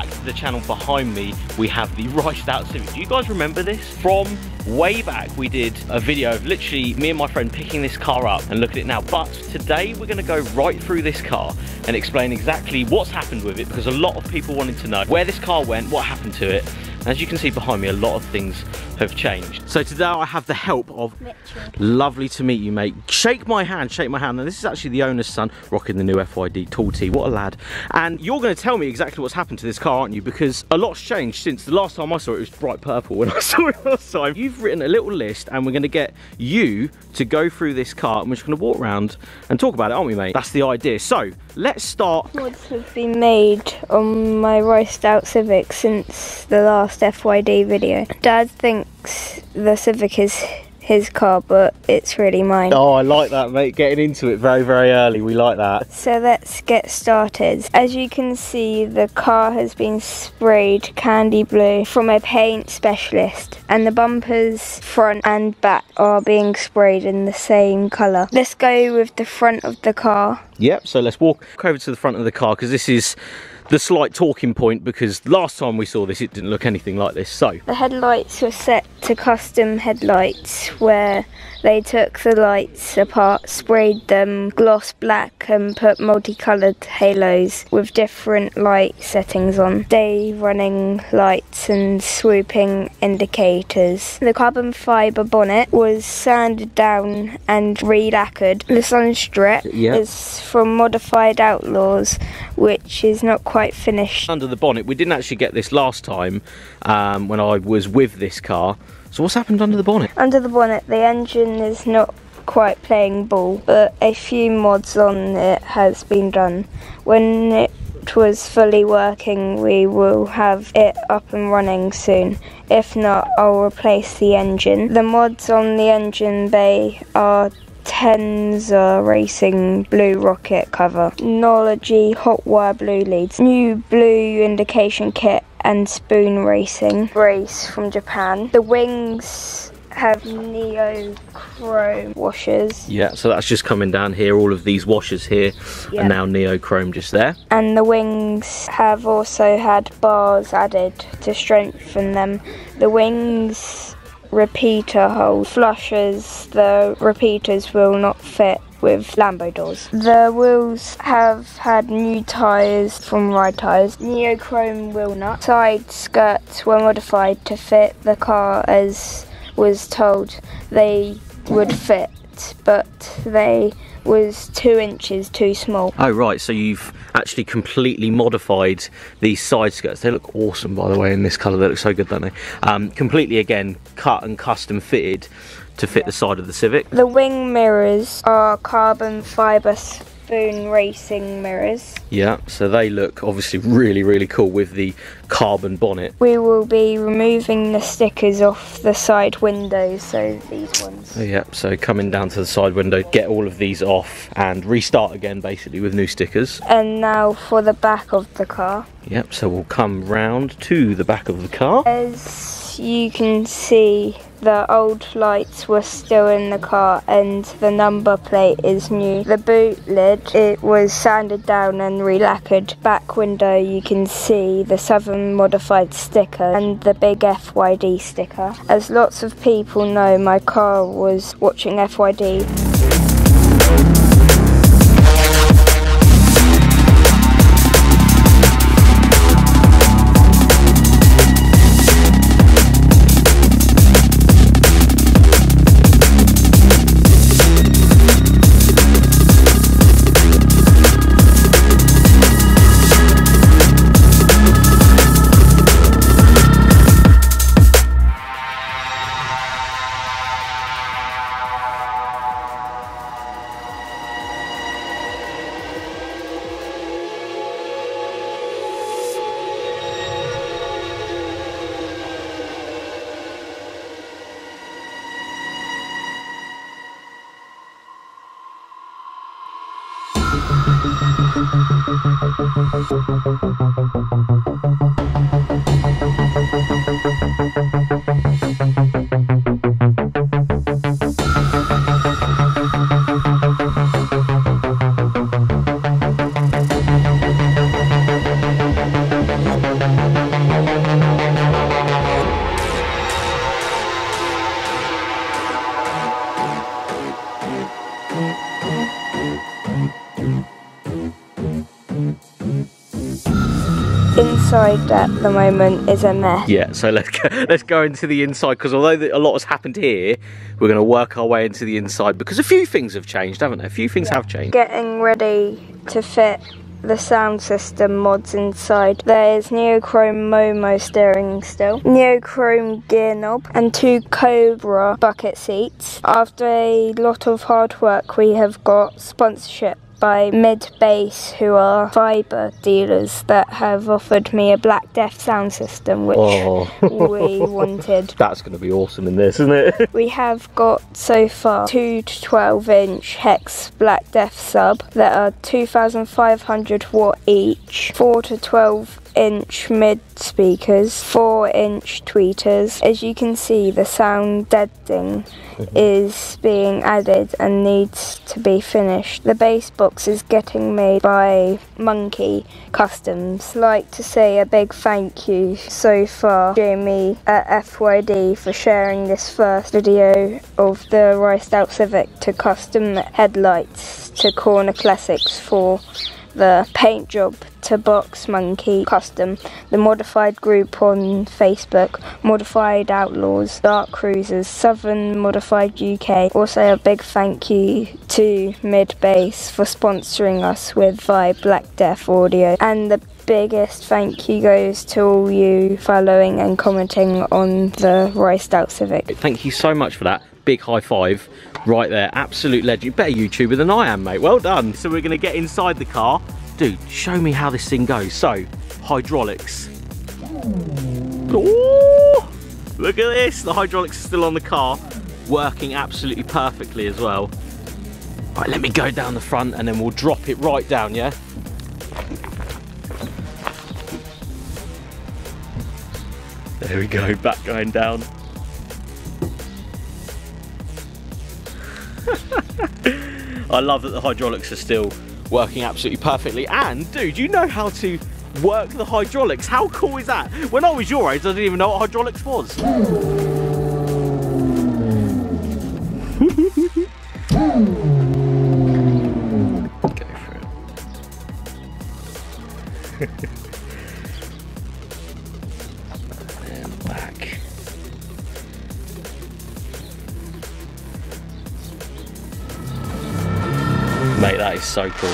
back to the channel behind me, we have the Riced Out Civic. Do you guys remember this? From way back, we did a video of literally me and my friend picking this car up, and look at it now. But today we're going to go right through this car and explain exactly what's happened with it, because a lot of people wanted to know where this car went, what happened to it. And as you can see behind me, a lot of things have changed. So today I have the help of Mitchell. Lovely to meet you, mate. Shake my hand, shake my hand. Now this is actually the owner's son, rocking the new FYD tall tee. What a lad. And you're going to tell me exactly what's happened to this car, aren't you? Because a lot's changed since the last time I saw it. It was bright purple when I saw it last time. You've written a little list, and we're going to get you to go through this car, and we're just going to walk around and talk about it, aren't we, mate? That's the idea. So let's start. Mods have been made on my Riced Out Civic since the last FYD video. Dad thinks the Civic is his car, but it's really mine. Oh, I like that, mate. Getting into it very, very early. We like that. So let's get started. As you can see, the car has been sprayed candy blue from a paint specialist, and the bumpers front and back are being sprayed in the same colour. Let's go with the front of the car. Yep, so let's walk over to the front of the car, because this is the slight talking point, because last time we saw this it didn't look anything like this. So the headlights were set to custom headlights, where they took the lights apart, sprayed them gloss black, and put multicoloured halos with different light settings on. Day running lights and swooping indicators. The carbon fibre bonnet was sanded down and re-lacquered. The sun strip is from Modified Outlaws, which is not quite finished. Under the bonnet, we didn't actually get this last time when I was with this car. So what's happened under the bonnet? Under the bonnet, the engine is not quite playing ball, but a few mods on it has been done. When it was fully working, we will have it up and running soon. If not, I'll replace the engine. The mods on the engine bay are Tenza Racing blue rocket cover, Nology hot wire blue leads, new blue indication kit, and Spoon Racing brace from Japan. The wings have neo chrome washers. Yeah, so that's just coming down here. All of these washers here are now neo chrome just there. And the wings have also had bars added to strengthen them. The wings repeater hole flushers. The repeaters will not fit with Lambo doors. The wheels have had new tyres from Ride Tyres. Neochrome wheel nut. Side skirts were modified to fit the car as was told they would fit, but they was 2 inches too small. Oh right, so you've actually completely modified these side skirts. They look awesome, by the way, in this colour. They look so good, don't they? Completely, again, cut and custom fitted to fit the side of the Civic. The wing mirrors are carbon fibre Spoon Racing mirrors. Yeah, so they look obviously really, really cool with the carbon bonnet. We will be removing the stickers off the side windows, so these ones. Oh, yeah, so coming down to the side window, get all of these off and restart again basically with new stickers. And now for the back of the car. Yep, so we'll come round to the back of the car. As you can see, the old lights were still in the car and the number plate is new. The boot lid, it was sanded down and re-lacquered. Back window, you can see the Southern modified sticker and the big FYD sticker. As lots of people know, my car was watching FYD. Inside at the moment is a mess. Yeah, so let's go into the inside, because although a lot has happened here, we're going to work our way into the inside because a few things have changed, haven't they? A few things have changed. Getting ready to fit the sound system mods inside. There is neochrome Momo steering still, neochrome gear knob, and 2 Cobra bucket seats. After a lot of hard work, we have got sponsorship by Mid-Bass, who are fibre dealers that have offered me a Black Death sound system, which we wanted. That's going to be awesome in this, isn't it? We have got so far 2 to 12 inch Hex Black Death sub that are 2500 watt each, 4 to 12 inch mid speakers, 4 inch tweeters. As you can see, the sound deadening is being added and needs to be finished. The bass box is getting made by Monkey Customs. I'd like to say a big thank you so far, Jamie at FYD, for sharing this first video of the Riced Out Civic, to custom headlights, to Corner Classics for the paint job, to Box Monkey Custom, the Modified group on Facebook, Modified Outlaws, Dark Cruisers, Southern Modified UK. Also a big thank you to Mid-Bass for sponsoring us with Black Death audio, and the biggest thank you goes to all you following and commenting on the Riced Out Civic. Thank you so much for that. Big high five right there. Absolute legend. Better YouTuber than I am, mate. Well done. So we're going to get inside the car. Dude, show me how this thing goes. So, hydraulics. Oh, look at this. The hydraulics are still on the car, working absolutely perfectly as well. Right, let me go down the front and then we'll drop it right down, yeah? There we go, back going down. I love that the hydraulics are still working absolutely perfectly. And dude, you know how to work the hydraulics. How cool is that? When I was your age, I didn't even know what hydraulics was. Go for it. And back. Mate, that is so cool.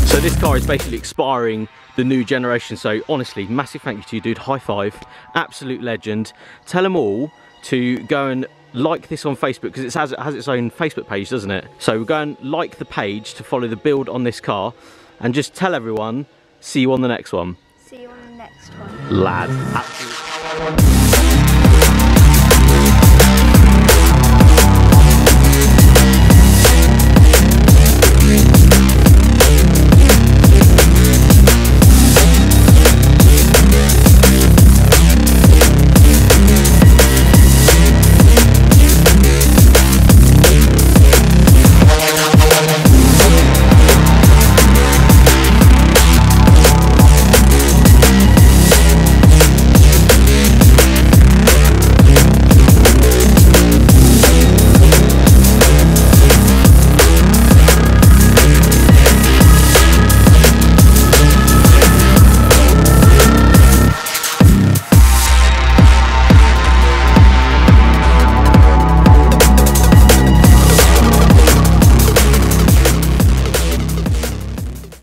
So this car is basically expiring the new generation. So honestly, massive thank you to you, dude. High five, absolute legend. Tell them all to go and like this on Facebook, because it has its own Facebook page, doesn't it? So go and like the page to follow the build on this car, and just tell everyone, see you on the next one. See you on the next one. Lad, absolutely.